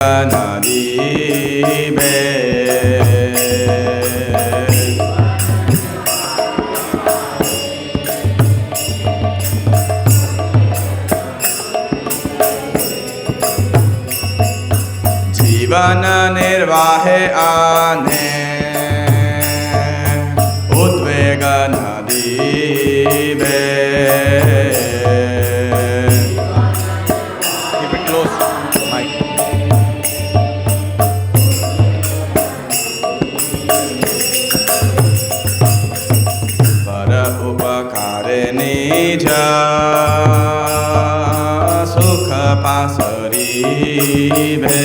nadi be जीवन निर्वाहे आने उद्वेग नदी बे keep it close mic पर उपकारे निज सुख पासरी भे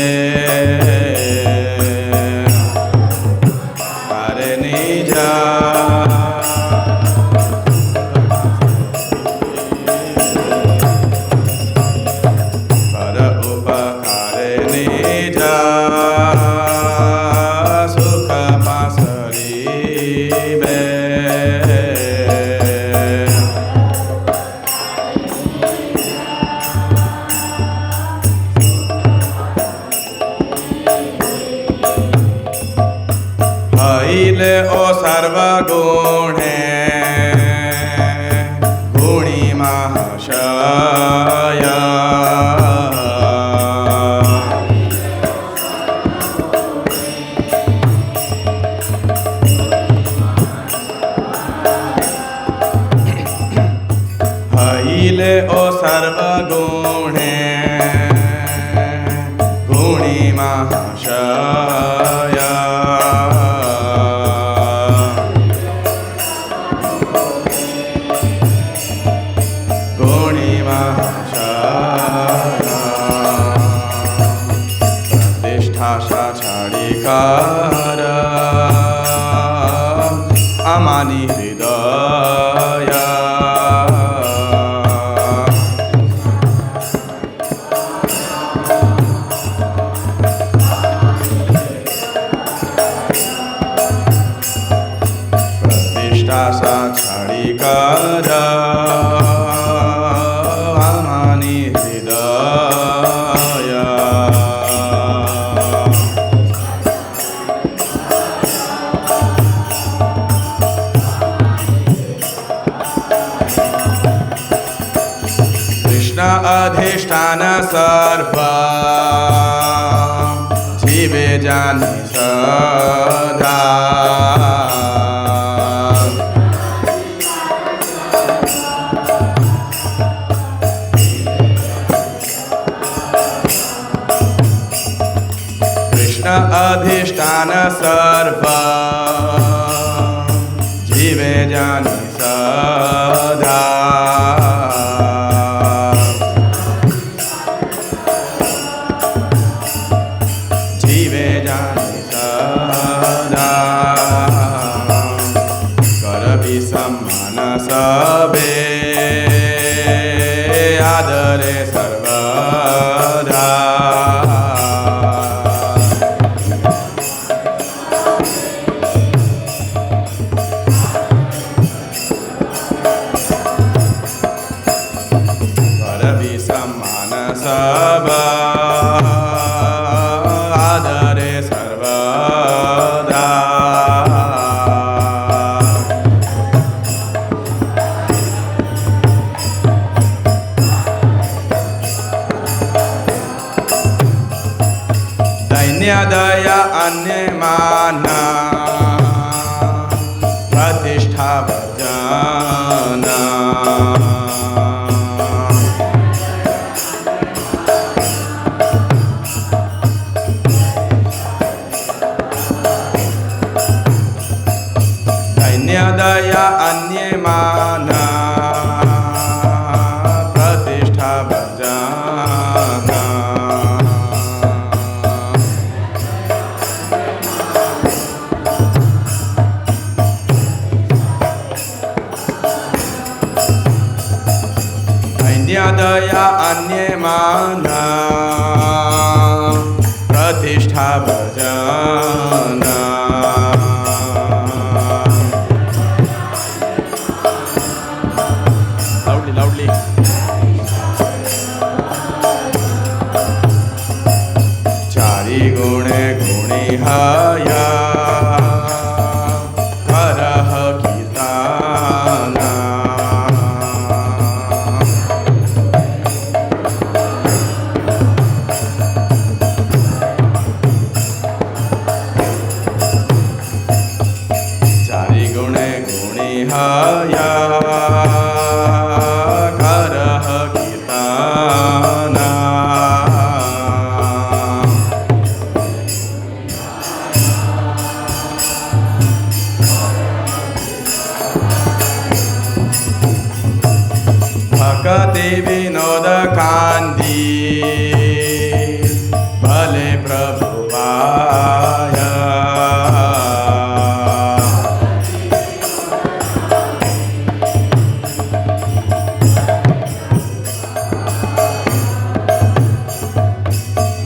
करे निज पर उपकारे निज सुख पासरी भे हईले ओ सर्वगुणे गुणी महाशय हईले ओ सर्वगुणे गुणी महाशय छाड़ीकार अमानी हृदय प्रतिष्ठा सा छाड़ीकार अमानी हृदय अधिष्ठान सर्व जीवे जानी सदा कृष्ण अधिष्ठान सर्व जीवे जानी सदा सबे आदरे सर्वदा करबी सम्मान सब आदरे सर्वदा दया अन्य माना प्रतिष्ठा भजना दया अन्य माना प्रतिष्ठा भजना दया अन्य माना प्रतिष्ठा भजना loudly गुणे गुणिहाया करह कीर्तना चारि गुणे गुणिहाया करह कीर्तना भक्ति विनोद कांदी भले प्रभु पाया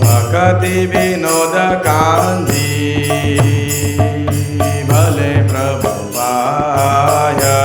भक्ति विनोद कांदी भले प्रभु पाया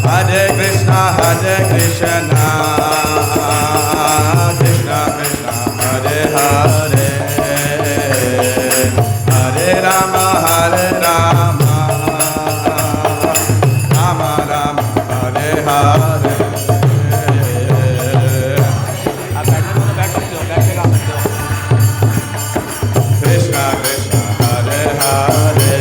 Hare Krishna, Krishna Krishna, Hare Hare, Hare Rama, Rama Rama, Hare Hare. Krishna Krishna, Hare Hare.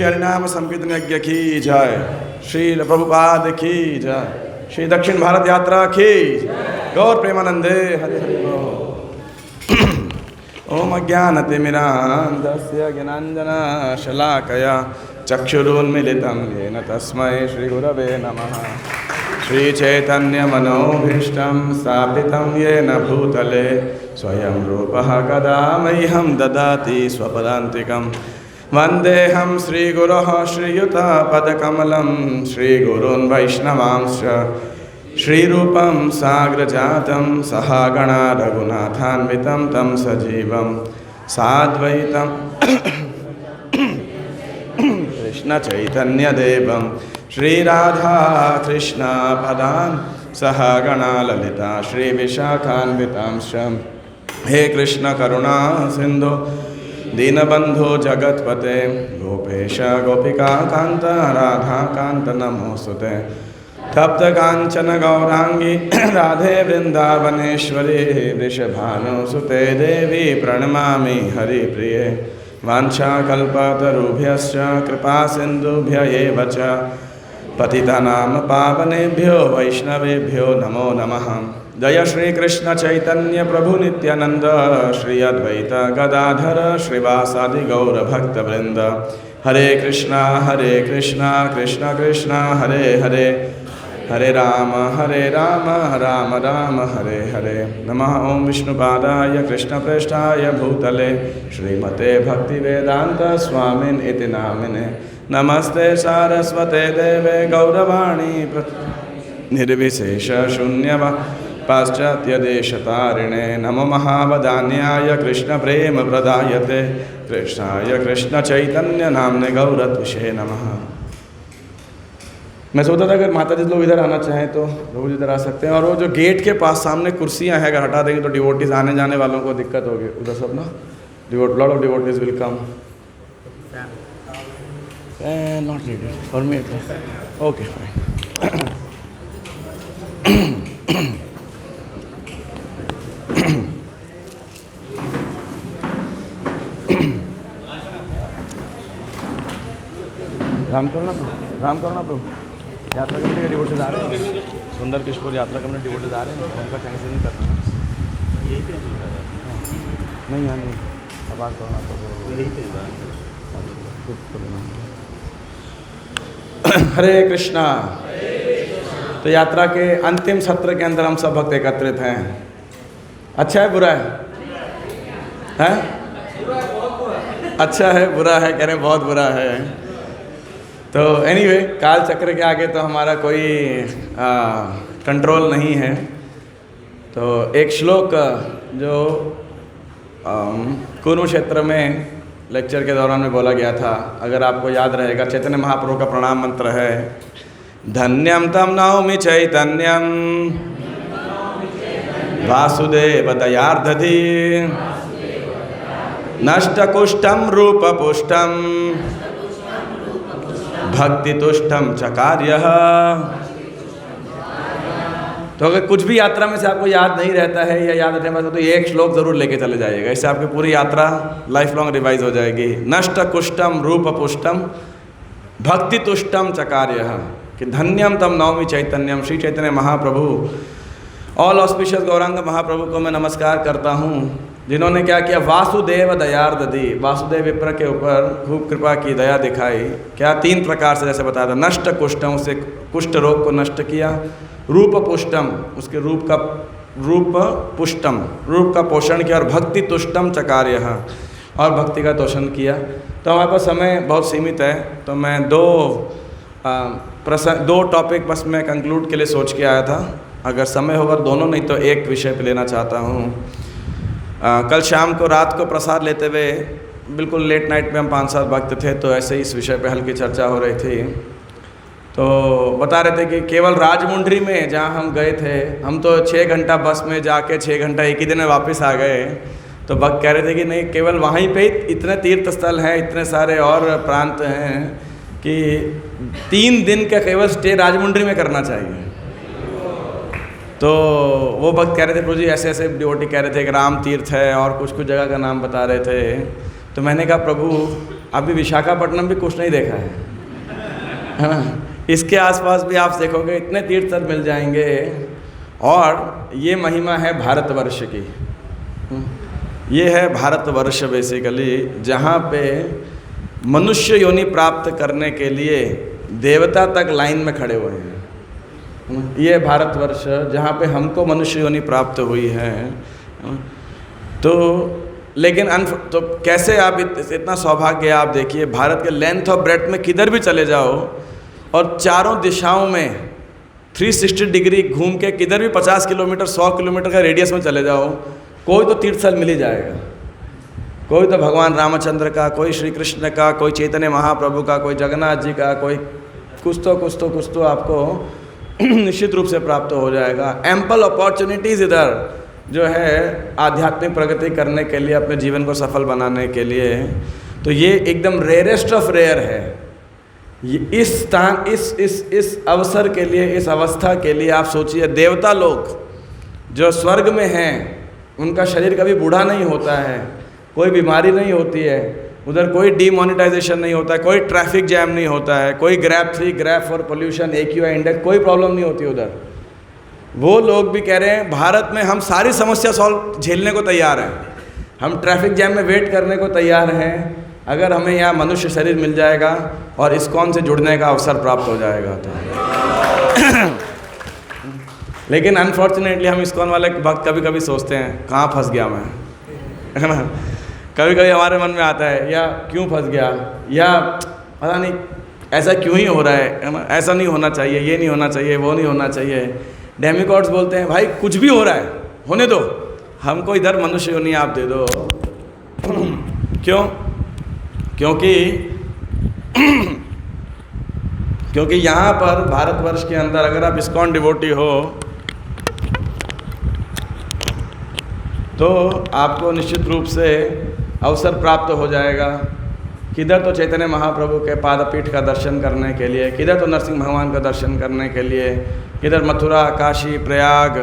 हरिनाम संकीर्तन यज्ञ की जय। श्रील प्रभुपाद की जय। श्री दक्षिण भारत यात्रा की गौर प्रेमानंदे हरि हरि बोल। ओम अज्ञानतिमिरान्धस्य ज्ञानाञ्जना शलाकया चक्षुरुन्मीलितं येन तस्मै श्रीगुरवे नमः। श्रीचैतन्यमनोभीष्टं स्थापितं येन भूतले स्वयं रूपः कदा मह्यं ददाति स्वपदान्तिकम्। वन्देऽहं श्रीगुरोः श्रीयुतपदकमलं श्रीगुरून् वैष्णवांश्च श्रीरूपं साग्रजातं सहागणा रघुनाथान्वितं तं सजीवं साद्वैतं कृष्णचैतन्यदेवं श्रीराधाकृष्णपदान् सहगणा ललिता श्रीविशाखान्वितांश्च। हे कृष्ण करुणा सिन्धु दीनबंधो जगत्पते गोपेश गोपिका कांत राधा कांत नमोस्तुते। तप्त कांचन गौरांगी राधे वृंदावनेश्वरी वृषभानुसुते देवी प्रणमामि हरिप्रिये वाञ्छाकल्पतरुभ्यश्च कृपा सिन्धुभ्य एव च पतितानां पावनेभ्यो वैष्णवेभ्यो नमो नमः। जय श्री कृष्ण चैतन्य प्रभु नित्यानंद श्री अद्वैत गदाधर श्रीवासादि गौर भक्तवृंद। हरे कृष्णा कृष्ण कृष्ण हरे हरे, हरे राम राम राम हरे हरे। नमः ओं विष्णुपादाय कृष्णप्रेष्ठाय भूतले श्रीमते भक्तिवेदांत स्वामिन् इति नामिने। नमस्ते सारस्वते देवे गौरवाणी निर्विशेष शून्यवा पाश्चात्य देशतारिणे। नमो महावदान्याय कृष्ण प्रेम प्रदायते कृष्णाय कृष्ण चैतन्य नामने गौरत्विषे नमः। मैं सोचता था अगर माता जी लोग इधर आना चाहें तो लोग इधर आ सकते हैं। और वो जो गेट के पास सामने कुर्सियां हैं, अगर हटा देंगे तो डिवोटीज आने जाने वालों को दिक्कत होगी उधर सब ना। Lot of devotees will come. Not needed for me. Okay fine. Ram Karuna Prabhu Yatra committee के डिवोटीज आ रहे हैं। सुंदर किशोर यात्रा कमेटी डिवोटीज आ रहे हैं, उनका कैंसिल नहीं करना। नहीं यहाँ नहीं आवाज करुणा प्रभु। हरे कृष्णा। तो यात्रा के अंतिम सत्र के अंदर हम सब भक्त एकत्रित हैं। अच्छा है बुरा है? हैं? अच्छा है बुरा है? कह रहे बहुत बुरा है। तो एनीवे काल चक्र के आगे तो हमारा कोई कंट्रोल नहीं है। तो एक श्लोक जो कुरुक्षेत्र में लेक्चर के दौरान में बोला गया था, अगर आपको याद रहेगा, चैतन्य महाप्रभु का प्रणाम मंत्र है, धन्यम तम नौमि चैतन्यम वासुदेव दयार्दधि नष्ट कुष्ठम रूप पुष्टम भक्ति तुष्टम चकार्य। तो अगर कुछ भी यात्रा में से आपको याद नहीं रहता है या याद रहने तो ये एक श्लोक जरूर लेके चले जाइएगा, इससे आपकी पूरी यात्रा लाइफ लॉन्ग रिवाइज हो जाएगी। नष्ट कुष्ठम रूप पुष्टम भक्ति तुष्टम चकार्य, कि धन्यम तम नौमि चैतन्यम। श्री चैतन्य महाप्रभु, ऑल ऑस्पिशियस गौरांग महाप्रभु को मैं नमस्कार करता हूँ, जिन्होंने क्या किया, वासुदेव दयार्दधि, वासुदेव विप्र के ऊपर खूब कृपा की, दया दिखाई। क्या 3 प्रकार से जैसे बताया था, नष्ट कुष्ठम, उसे कुष्ठ रोग को नष्ट किया, रूप पुष्टम, उसके रूप पुष्टम, रूप का पोषण किया, और भक्ति तुष्टम चकार्य, और भक्ति का तोषण किया। तो हमारे पास समय बहुत सीमित है, तो मैं 2 टॉपिक बस मैं कंक्लूड के लिए सोच के आया था। अगर समय होगा दोनों, नहीं तो एक विषय पे लेना चाहता हूँ। कल शाम को रात को प्रसाद लेते हुए बिल्कुल लेट नाइट में हम 5-7 भक्त थे, तो ऐसे ही इस विषय पे हल्की चर्चा हो रही थी। तो बता रहे थे कि केवल राजमुंड्री में जहाँ हम गए थे, हम तो 6 घंटा बस में जाके 6 घंटा एक ही दिन में वापस आ गए। तो भक्त कह रहे थे कि नहीं, केवल वहीं पे इतने तीर्थ स्थल हैं, इतने सारे और प्रांत हैं कि 3 दिन का केवल स्टे राजमुंड्री में करना चाहिए। तो वो भक्त कह रहे थे, प्रभु जी ऐसे ऐसे डिवोटी कह रहे थे कि राम तीर्थ है, और कुछ कुछ जगह का नाम बता रहे थे। तो मैंने कहा, प्रभु अभी विशाखापट्टनम भी कुछ नहीं देखा है ना, इसके आसपास भी आप देखोगे इतने तीर्थ स्थल मिल जाएंगे। और ये महिमा है भारतवर्ष की, ये है भारतवर्ष बेसिकली, जहाँ पे मनुष्य योनि प्राप्त करने के लिए देवता तक लाइन में खड़े हुए हैं। ये भारतवर्ष जहाँ पे हमको मनुष्य योनि प्राप्त हुई है। तो लेकिन तो कैसे आप इतना सौभाग्य, आप देखिए भारत के लेंथ ऑफ ब्रेथ में किधर भी चले जाओ और चारों दिशाओं में 360 डिग्री घूम के किधर भी 50 किलोमीटर 100 किलोमीटर का रेडियस में चले जाओ, कोई तो तीर्थ स्थल मिल ही जाएगा। कोई तो भगवान रामचंद्र का, कोई श्री कृष्ण का, कोई चैतन्य महाप्रभु का, कोई जगन्नाथ जी का, कोई कुछ तो आपको निश्चित रूप से प्राप्त हो जाएगा। एम्पल अपॉर्चुनिटीज़ इधर जो है आध्यात्मिक प्रगति करने के लिए, अपने जीवन को सफल बनाने के लिए। तो ये एकदम रेयरेस्ट ऑफ रेयर है। इस स्थान इस अवसर के लिए, इस अवस्था के लिए आप सोचिए, देवता लोग जो स्वर्ग में हैं उनका शरीर कभी बूढ़ा नहीं होता है, कोई बीमारी नहीं होती है, उधर कोई डीमोनेटाइजेशन नहीं होता है, कोई ट्रैफिक जैम नहीं होता है, कोई grab 3, grab 4 pollution, AQI index, कोई प्रॉब्लम नहीं होती उधर। वो लोग भी कह रहे हैं भारत में हम सारी समस्या सॉल्व झेलने को तैयार हैं, हम ट्रैफिक जैम में वेट करने को तैयार हैं, अगर हमें यहाँ मनुष्य शरीर मिल जाएगा और इस्कॉन से जुड़ने का अवसर प्राप्त हो जाएगा तो। लेकिन अनफॉर्चुनेटली हम इस्कॉन वाले भक्त कभी कभी सोचते हैं कहाँ फंस गया मैं, है ना। कभी कभी हमारे मन में आता है या क्यों फंस गया, या पता नहीं ऐसा क्यों ही हो रहा है ना, ऐसा नहीं होना चाहिए, ये नहीं होना चाहिए, वो नहीं होना चाहिए। डेमिगॉड्स बोलते हैं भाई कुछ भी हो रहा है होने दो, हमको इधर मनुष्य योनि आप दे दो। क्यों? क्योंकि यहाँ पर भारतवर्ष के अंदर अगर आप इस्कॉन डिवोटी हो तो आपको निश्चित रूप से अवसर प्राप्त हो जाएगा। किधर तो चैतन्य महाप्रभु के पादपीठ का दर्शन करने के लिए, किधर तो नरसिंह भगवान का दर्शन करने के लिए, किधर मथुरा, काशी, प्रयाग,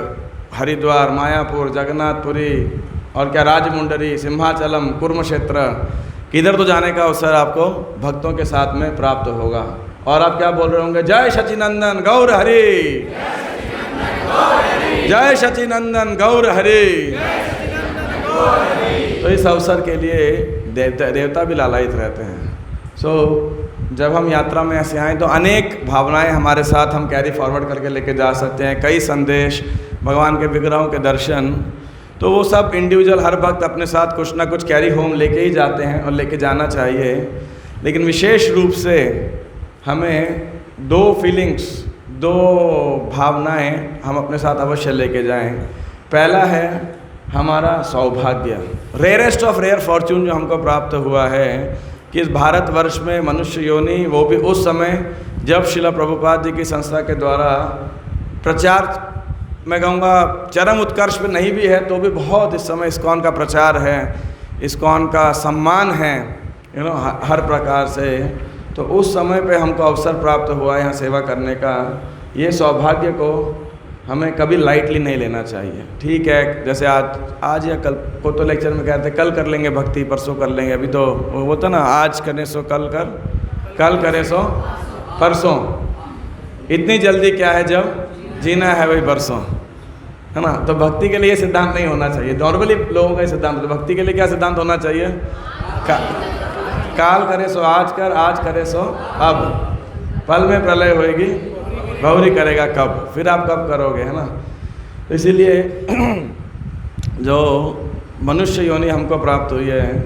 हरिद्वार, मायापुर, जगन्नाथपुरी और क्या राजमुंडरी, सिंहाचलम, कुर्म क्षेत्र, किधर तो जाने का अवसर आपको भक्तों के साथ में प्राप्त होगा। और आप क्या बोल रहे होंगे, जय सचिनंदन गौर हरि, जय सचिनंदन गौर हरि। तो इस अवसर के लिए देवता भी लालायित रहते हैं। जब हम यात्रा में ऐसे आएँ तो अनेक भावनाएं हमारे साथ हम कैरी फॉरवर्ड करके लेके जा सकते हैं, कई संदेश, भगवान के विग्रहों के दर्शन, तो वो सब इंडिविजुअल हर भक्त अपने साथ कुछ ना कुछ कैरी होम लेके ही जाते हैं और लेके जाना चाहिए। लेकिन विशेष रूप से हमें 2 फीलिंग्स, 2 भावनाएं हम अपने साथ अवश्य लेके जाएं। पहला है हमारा सौभाग्य, रेयरेस्ट ऑफ रेयर फॉर्च्यून जो हमको प्राप्त हुआ है कि इस भारतवर्ष में मनुष्य योनि, वो भी उस समय जब श्रील प्रभुपाद जी की संस्था के द्वारा प्रचार, मैं कहूँगा चरम उत्कर्ष पे नहीं भी है तो भी बहुत इस समय इस्कॉन का प्रचार है, इस्कॉन का सम्मान है, हर प्रकार से। तो उस समय पे हमको अवसर प्राप्त हुआ यहाँ सेवा करने का। ये सौभाग्य को हमें कभी लाइटली नहीं लेना चाहिए। ठीक है, जैसे आज या कल को तो लेक्चर में कहते हैं कल कर लेंगे भक्ति, परसों कर लेंगे, अभी तो वो होता ना आज करें सो कल कर, कल करें सो परसों। इतनी जल्दी क्या है, जब जीना है वही बरसों, है ना। तो भक्ति के लिए ये सिद्धांत नहीं होना चाहिए। नॉर्मली लोगों का सिद्धांत, तो भक्ति के लिए क्या सिद्धांत होना चाहिए, काल करे सो आज कर, आज करे सो अब, पल में प्रलय होएगी बहुरी करेगा कब, फिर आप कब करोगे, है ना। तो इसीलिए जो मनुष्य योनि हमको प्राप्त हुई है,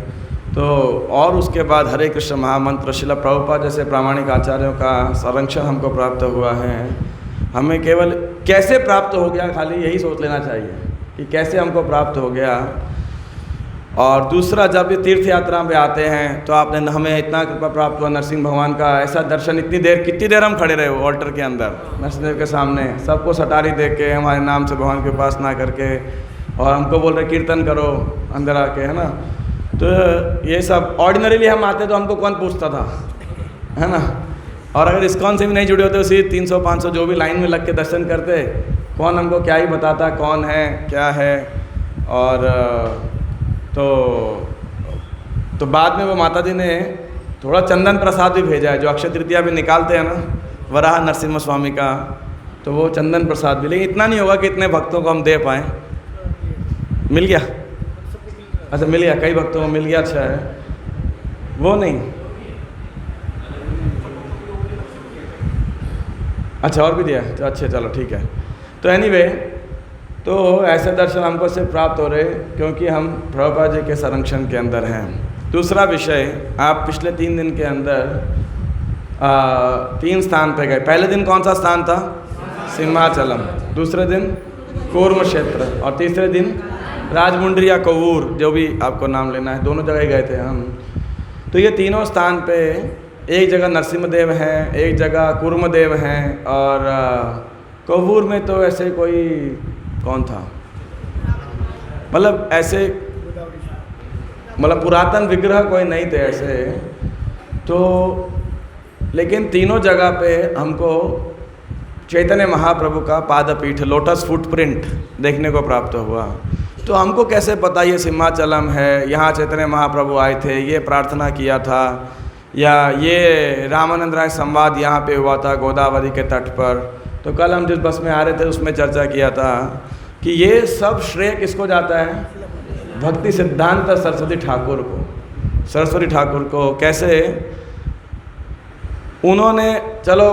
तो और उसके बाद हरे कृष्ण महामंत्र, श्रील प्रभुपाद जैसे प्रामाणिक आचार्यों का संरक्षण हमको प्राप्त हुआ है। हमें केवल कैसे प्राप्त हो गया खाली यही सोच लेना चाहिए कि कैसे हमको प्राप्त हो गया। और दूसरा, जब ये तीर्थ यात्रा में आते हैं तो आपने हमें इतना कृपा प्राप्त हुआ नरसिंह भगवान का ऐसा दर्शन, कितनी देर हम खड़े रहे वो ऑल्टर के अंदर नरसिंह के सामने, सबको सटारी दे के हमारे नाम से भगवान की उपासना करके, और हमको बोल रहे कीर्तन करो अंदर आके, है ना। तो ये सब ऑर्डिनरीली हम आते तो हमको कौन पूछता था, है ना। और अगर इस्कॉन से भी नहीं जुड़े होते, उसी 300-500 जो भी लाइन में लग के दर्शन करते, कौन हमको क्या ही बताता कौन है क्या है। और तो बाद में वो माता जी ने थोड़ा चंदन प्रसाद भी भेजा है, जो अक्षय तृतीया भी निकालते हैं ना वराह नरसिम्हा स्वामी का, तो वो चंदन प्रसाद भी। लेकिन इतना नहीं होगा कि इतने भक्तों को हम दे पाएँ। मिल गया, अच्छा मिल गया, कई भक्तों को मिल गया, अच्छा है। वो नहीं, अच्छा और भी दिया, तो अच्छे, चलो ठीक है। तो एनीवे, तो ऐसे दर्शन हमको सिर्फ प्राप्त हो रहे क्योंकि हम प्रभुपाद जी के संरक्षण के अंदर हैं। दूसरा विषय, आप पिछले 3 दिन के अंदर 3 स्थान पे गए। पहले दिन कौन सा स्थान था, सिंहाचलम, दूसरे दिन कूर्म क्षेत्र, और तीसरे दिन राजमुंड्री या कोवूर, जो भी आपको नाम लेना है, दोनों जगह गए थे हम। तो ये तीनों स्थान पे एक जगह नरसिम्हदेव हैं, एक जगह कूर्मदेव हैं, और कोवूर में तो ऐसे कोई कौन था, मतलब ऐसे मतलब पुरातन विग्रह कोई नहीं थे ऐसे। तो लेकिन तीनों जगह पे हमको चैतन्य महाप्रभु का पादपीठ, लोटस फुटप्रिंट देखने को प्राप्त हुआ। तो हमको कैसे पता ये सिंहाचलम है, यहाँ चैतन्य महाप्रभु आए थे, ये प्रार्थना किया था, या ये रामानंद राय संवाद यहाँ पे हुआ था गोदावरी के तट पर। तो कल हम जिस बस में आ रहे थे उसमें चर्चा किया था कि ये सब श्रेय किसको जाता है? भक्ति सिद्धांत सरस्वती ठाकुर को। सरस्वती ठाकुर को कैसे उन्होंने, चलो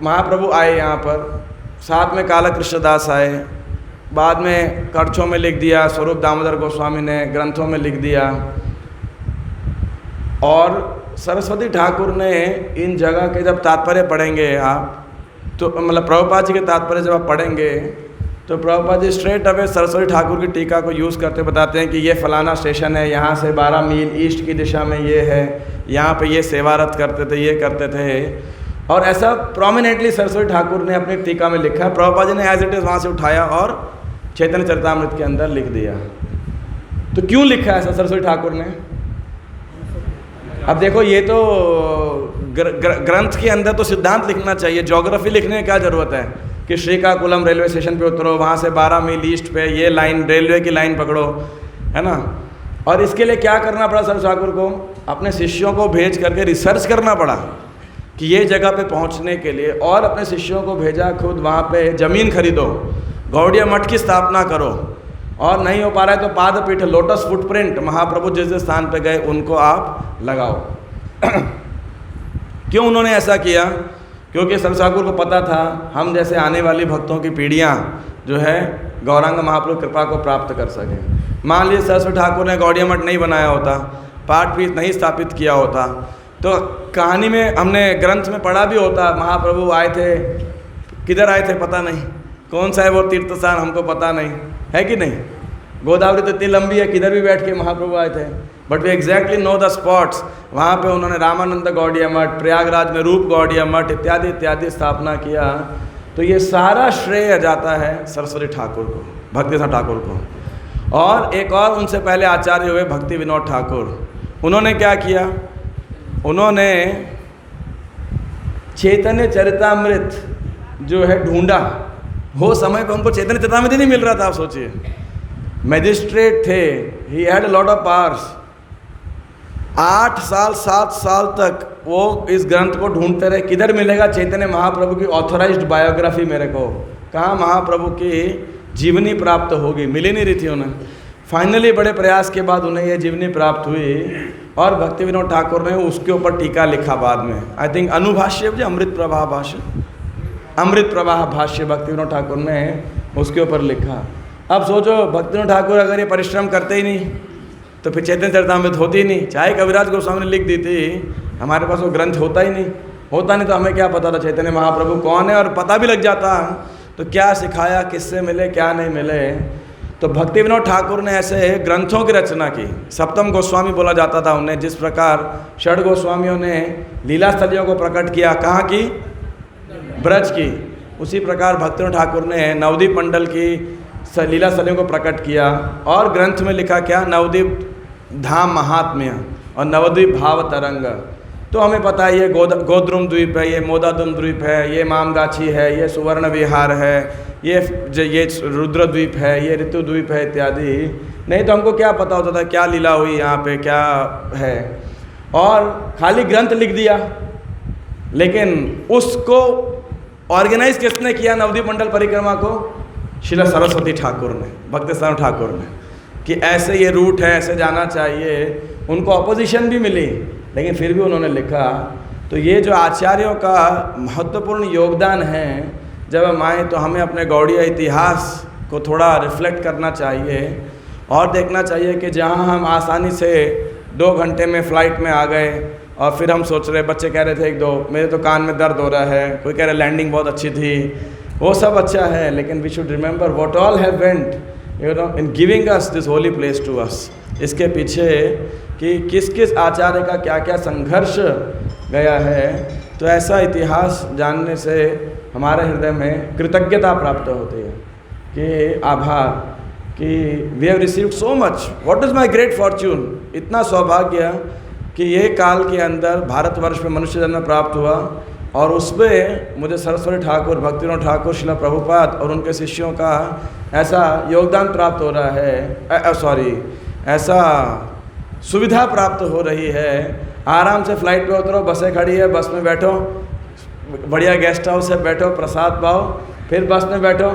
महाप्रभु आए यहाँ पर, साथ में काला कृष्णदास आए, बाद में करछों में लिख दिया, स्वरूप दामोदर गोस्वामी ने ग्रंथों में लिख दिया, और सरस्वती ठाकुर ने इन जगह के जब तात्पर्य पढ़ेंगे आप, तो मतलब प्रभुपाद जी के तात्पर्य जब आप पढ़ेंगे तो प्रभुपाद जी स्ट्रेट अवे सरस्वती ठाकुर की टीका को यूज़ करते बताते हैं कि ये फलाना स्टेशन है, यहाँ से 12 मील ईस्ट की दिशा में ये है, यहाँ पे ये सेवारत करते थे, ये करते थे। और ऐसा प्रोमिनेंटली सरस्वती ठाकुर ने अपनी टीका में लिखा। प्रभुपाद जी ने एज इट इज़ वहाँ से उठाया और चैतन्य चरितामृत के अंदर लिख दिया। तो क्यों लिखा ऐसा सरस्वती ठाकुर ने? अब देखो, ये तो ग्रंथ के अंदर तो सिद्धांत लिखना चाहिए, ज्योग्राफी लिखने की क्या ज़रूरत है कि श्रीकाकुलम रेलवे स्टेशन पे उतरो, वहाँ से 12 मील ईस्ट पे ये लाइन, रेलवे की लाइन पकड़ो, है ना। और इसके लिए क्या करना पड़ा सरस्वती ठाकुर को? अपने शिष्यों को भेज करके रिसर्च करना पड़ा कि ये जगह पे पहुँचने के लिए, और अपने शिष्यों को भेजा खुद वहाँ पे ज़मीन खरीदो, गौड़िया मठ की स्थापना करो, और नहीं हो पा रहा है तो पादपीठ, लोटस फुटप्रिंट, महाप्रभु जिस जिस स्थान पे गए उनको आप लगाओ। क्यों उन्होंने ऐसा किया? क्योंकि सरस्वती ठाकुर को पता था हम जैसे आने वाली भक्तों की पीढ़ियाँ जो है गौरांग महाप्रभु कृपा को प्राप्त कर सकें। मान लीजिए सरस्वती ठाकुर ने गौड़िया मठ नहीं बनाया होता, पाठपीठ नहीं स्थापित किया होता, तो कहानी में हमने ग्रंथ में पढ़ा भी होता, महाप्रभु आए थे, किधर आए थे पता नहीं, कौन सा है वो तीर्थ स्थान हमको पता नहीं, है कि नहीं। गोदावरी तो इतनी लंबी है, किधर भी बैठ के महाप्रभु आए थे, but we exactly know the spots. वहाँ पे उन्होंने रामानंद गौड़िया मठ, प्रयागराज में रूप गौड़िया मठ इत्यादि इत्यादि स्थापना किया। तो ये सारा श्रेय जाता है सरस्वती ठाकुर को, भक्ति ठाकुर को। और एक और उनसे पहले आचार्य हुए भक्ति विनोद ठाकुर। उन्होंने क्या किया? उन्होंने चैतन्य चरितामृत जो है ढूंढा। वो समय पर उनको चैतन्य चरितामृत ही नहीं मिल रहा था। आप सोचिए, मैजिस्ट्रेट थे, he had a lot of powers. 8 साल 7 साल तक वो इस ग्रंथ को ढूंढते रहे, किधर मिलेगा चैतन्य महाप्रभु की ऑथराइज्ड बायोग्राफी मेरे को, कहाँ महाप्रभु की जीवनी प्राप्त होगी, मिली नहीं रही थी उन्हें। फाइनली बड़े प्रयास के बाद उन्हें ये जीवनी प्राप्त हुई, और भक्ति विनोद ठाकुर ने उसके ऊपर टीका लिखा बाद में। आई थिंक अनुभाष्य, अमृत प्रवाह भाष्य, अमृत प्रवाह भाष्य भक्ति विनोद ठाकुर ने उसके ऊपर लिखा। अब सोचो, भक्ति विनोद ठाकुर अगर ये परिश्रम करते ही नहीं तो फिर चैतन्य चरितामृत होती ही नहीं। चाहे कविराज गोस्वामी ने लिख दी थी, हमारे पास वो ग्रंथ होता ही नहीं। होता नहीं तो हमें क्या पता था चैतन्य महाप्रभु कौन है, और पता भी लग जाता तो क्या सिखाया, किससे मिले, क्या नहीं मिले। तो भक्ति विनोद ठाकुर ने ऐसे ग्रंथों की रचना की। सप्तम गोस्वामी बोला जाता था उन्हें। जिस प्रकार षड गोस्वामियों ने लीला स्थलियों को प्रकट किया, कहाँ की? ब्रज की। उसी प्रकार भक्ति विनोद ठाकुर ने नवदीप मंडल की लीला स्थलियों को प्रकट किया, और ग्रंथ में लिखा क्या? नवदीप धाम महात्म्य और नवद्वीप भाव तरंग। तो हमें पता है ये गोद्रुम द्वीप है, ये मोदादुम द्वीप है, ये मामगाछी है, ये सुवर्ण विहार है, ये रुद्र द्वीप है, ये ऋतु द्वीप है इत्यादि। नहीं तो हमको क्या पता होता था क्या लीला हुई यहाँ पे, क्या है। और खाली ग्रंथ लिख दिया, लेकिन उसको ऑर्गेनाइज किसने किया नवद्वीप मंडल परिक्रमा को? श्रील सरस्वती ठाकुर ने, भक्ति सिद्धांत ठाकुर ने, कि ऐसे ये रूट है, ऐसे जाना चाहिए। उनको अपोजिशन भी मिली, लेकिन फिर भी उन्होंने लिखा। तो ये जो आचार्यों का महत्वपूर्ण योगदान है, जब हम आए तो हमें अपने गौड़ीय इतिहास को थोड़ा रिफ्लेक्ट करना चाहिए, और देखना चाहिए कि जहाँ हम आसानी से 2 घंटे में फ़्लाइट में आ गए, और फिर हम सोच रहे, बच्चे कह रहे थे 1-2, मेरे तो कान में दर्द हो रहा है, कोई कह रहे लैंडिंग बहुत अच्छी थी, वो सब अच्छा है, लेकिन we should remember what all have went in giving us this holy place to us. इसके पीछे कि किस किस आचार्य का क्या क्या संघर्ष गया है। तो ऐसा इतिहास जानने से हमारे हृदय में कृतज्ञता प्राप्त होती है कि आभार, कि we have received so much, what is my great fortune. इतना सौभाग्य कि ये काल के अंदर भारतवर्ष में मनुष्य जन्म प्राप्त हुआ और उसमें मुझे सरस्वती ठाकुर, भक्तिविनोद ठाकुर, शिला प्रभुपाद और उनके शिष्यों का ऐसा योगदान प्राप्त हो रहा है, ऐसा सुविधा प्राप्त हो रही है। आराम से फ्लाइट पे उतरो, बसें खड़ी है, बस में बैठो, बढ़िया गेस्ट हाउस है, बैठो, प्रसाद पाओ, फिर बस में बैठो,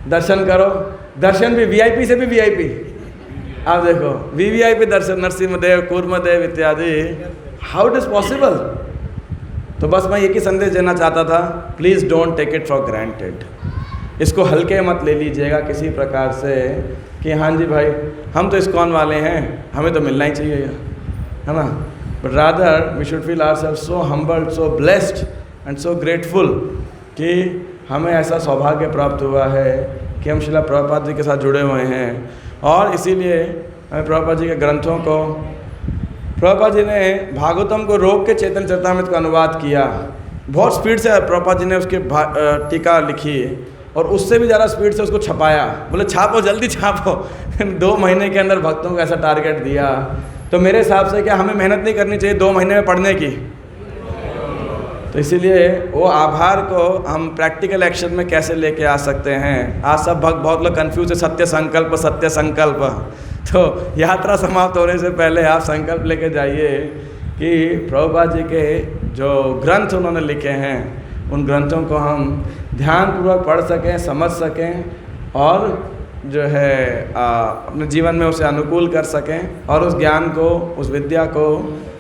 दर्शन करो। दर्शन भी वीआईपी से भी वीआईपी, आप देखो वीवीआईपी दर्शन, नरसिंहदेव, कूर्मदेव इत्यादि। How it is possible? तो बस मैं एक ही संदेश देना चाहता था, please don't take it for granted. इसको हल्के मत ले लीजिएगा किसी प्रकार से कि हाँ जी भाई हम तो इस्कॉन वाले हैं, हमें तो मिलना ही चाहिए, है ना। But rather we should feel ourselves so humbled, so blessed and so grateful कि हमें ऐसा सौभाग्य प्राप्त हुआ है कि हम श्रील प्रभुपाद जी के साथ जुड़े हुए हैं। और इसीलिए हमें प्रभुपाद जी के ग्रंथों को, प्रभुपाद जी ने भागवतम को रोक के चैतन्य चरितामृत का अनुवाद किया। बहुत स्पीड से प्रभुपाद जी ने उसकी टीका लिखी और उससे भी ज़्यादा स्पीड से उसको छपाया। बोले छापो, जल्दी छापो। 2 महीने के अंदर भक्तों को ऐसा टारगेट दिया। तो मेरे हिसाब से क्या हमें मेहनत नहीं करनी चाहिए 2 महीने में पढ़ने की? तो इसीलिए वो आभार को हम प्रैक्टिकल एक्शन में कैसे लेके आ सकते हैं। आज सब भक्त बहुत लोग कन्फ्यूज है, सत्य संकल्प, सत्य संकल्प। तो यात्रा समाप्त होने से पहले आप संकल्प लेके जाइए कि प्रभुपाद जी के जो ग्रंथ उन्होंने लिखे हैं उन ग्रंथों को हम ध्यानपूर्वक पढ़ सकें, समझ सकें और जो है अपने जीवन में उसे अनुकूल कर सकें और उस ज्ञान को, उस विद्या को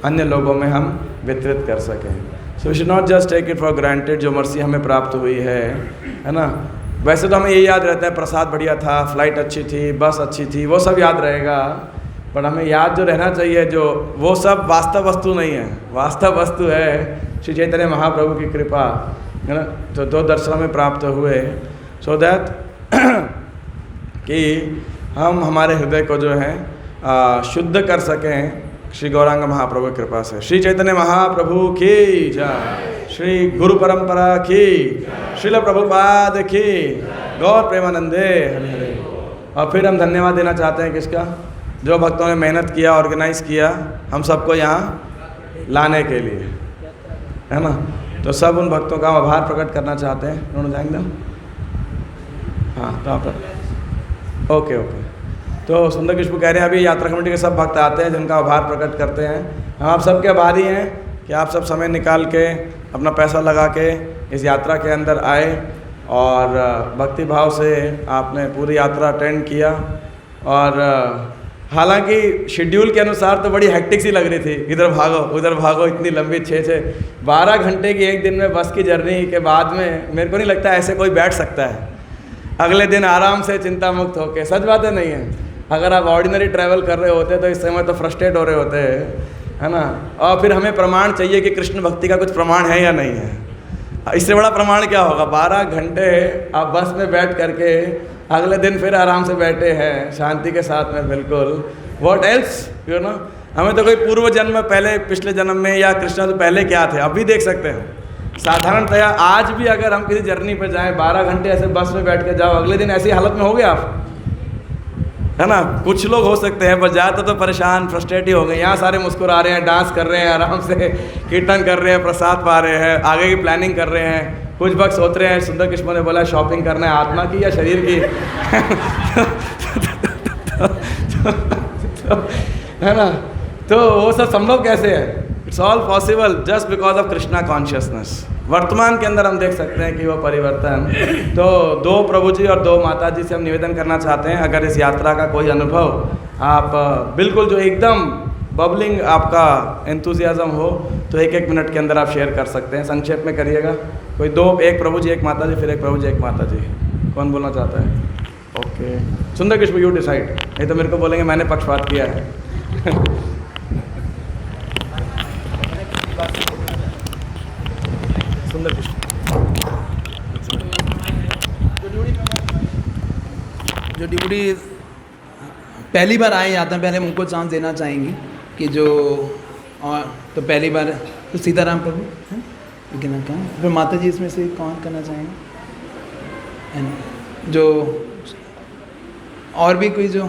अन्य लोगों में हम वितरित कर सकें। So we should not just take it for granted, जो मर्सी हमें प्राप्त हुई है ना। वैसे तो हमें यही याद रहता है प्रसाद बढ़िया था, फ्लाइट अच्छी थी, बस अच्छी थी, वो सब याद रहेगा। पर हमें याद जो रहना चाहिए, जो वो सब वास्तव वस्तु नहीं है। वास्तव वस्तु है श्री चैतन्य महाप्रभु की कृपा, है ना। तो 2 दर्शनों में प्राप्त हुए, सो दैट कि हम हमारे हृदय को जो है शुद्ध कर सकें श्री गौरांग महाप्रभु की कृपा से। श्री चैतन्य महाप्रभु की जय, श्री गुरु परंपरा की, श्रील प्रभुपाद की, गौर प्रेमानंदे हरे हरे। और फिर हम धन्यवाद देना चाहते हैं किसका? जो भक्तों ने मेहनत किया, ऑर्गेनाइज किया हम सबको यहाँ लाने के लिए, है ना। तो सब उन भक्तों का हम आभार प्रकट करना चाहते हैं। उन्होंने जाएंगे हम? हाँ, तो आप ओके। तो सुंदर कृष्ण कह रहे हैं अभी यात्रा कमेटी के सब भक्त आते हैं जिनका आभार प्रकट करते हैं। हम आप सबके आभारी हैं कि आप सब समय निकाल के अपना पैसा लगा के इस यात्रा के अंदर आए और भक्ति भाव से आपने पूरी यात्रा अटेंड किया। और हालांकि शेड्यूल के अनुसार तो बड़ी हेक्टिक सी लग रही थी, इधर भागो उधर भागो, इतनी लंबी 6-12 घंटे की एक दिन में बस की जर्नी के बाद में मेरे को नहीं लगता ऐसे कोई बैठ सकता है अगले दिन आराम से चिंता मुक्त होके। सच बातें नहीं है। अगर आप ऑर्डिनरी ट्रैवल कर रहे होते तो इस समय तो फ्रस्ट्रेट हो रहे होते, है ना। और फिर हमें प्रमाण चाहिए कि कृष्ण भक्ति का कुछ प्रमाण है या नहीं है। इससे बड़ा प्रमाण क्या होगा? 12 घंटे आप बस में बैठ करके अगले दिन फिर आराम से बैठे हैं शांति के साथ में, बिल्कुल। What else, you know. हमें तो कोई पूर्व जन्म में, पहले पिछले जन्म में या कृष्ण से पहले क्या थे अभी देख सकते हैं। साधारणतया आज भी अगर हम किसी जर्नी पर जाएं, 12 घंटे ऐसे बस में बैठ के जाओ, अगले दिन ऐसी हालत में हो गए आप, है ना। कुछ लोग हो सकते हैं, पर ज़्यादातर तो परेशान, फ्रस्ट्रेट ही हो गए। यहाँ सारे मुस्कुरा रहे हैं, डांस कर रहे हैं, आराम से कीर्तन कर रहे हैं, प्रसाद पा रहे हैं, आगे की प्लानिंग कर रहे हैं। कुछ वक्त सोच रहे हैं, सुंदर कृष्ण ने बोला शॉपिंग करना है आत्मा की या शरीर की है ना। तो वो सब संभव कैसे है? It's all possible just because of Krishna consciousness. वर्तमान के अंदर हम देख सकते हैं कि वो परिवर्तन। तो 2 प्रभु जी और 2 माता जी से हम निवेदन करना चाहते हैं, अगर इस यात्रा का कोई अनुभव आप बिल्कुल जो एकदम बबलिंग आपका एंथुजियाज्म हो तो 1-1 मिनट के अंदर आप शेयर कर सकते हैं। संक्षेप में करिएगा। कोई 2, 1 प्रभु जी 1 माता जी, फिर 1 प्रभु जी 1 माता जी। कौन बोलना चाहता है? ओके, सुंदर कृष्ण यू डिसाइड। नहीं तो मेरे को बोलेंगे मैंने पक्षपात किया है। सुंदर कृष्ण जो ड्यूटी पहली बार आए यात्रा, पहले हम उनको चांस देना चाहेंगे कि जो और तो पहली बार तो सीताराम प्रभु हैं, लेकिन कहाँ फिर माता जी इसमें से कौन करना चाहेंगे, है ना। जो और भी कोई जो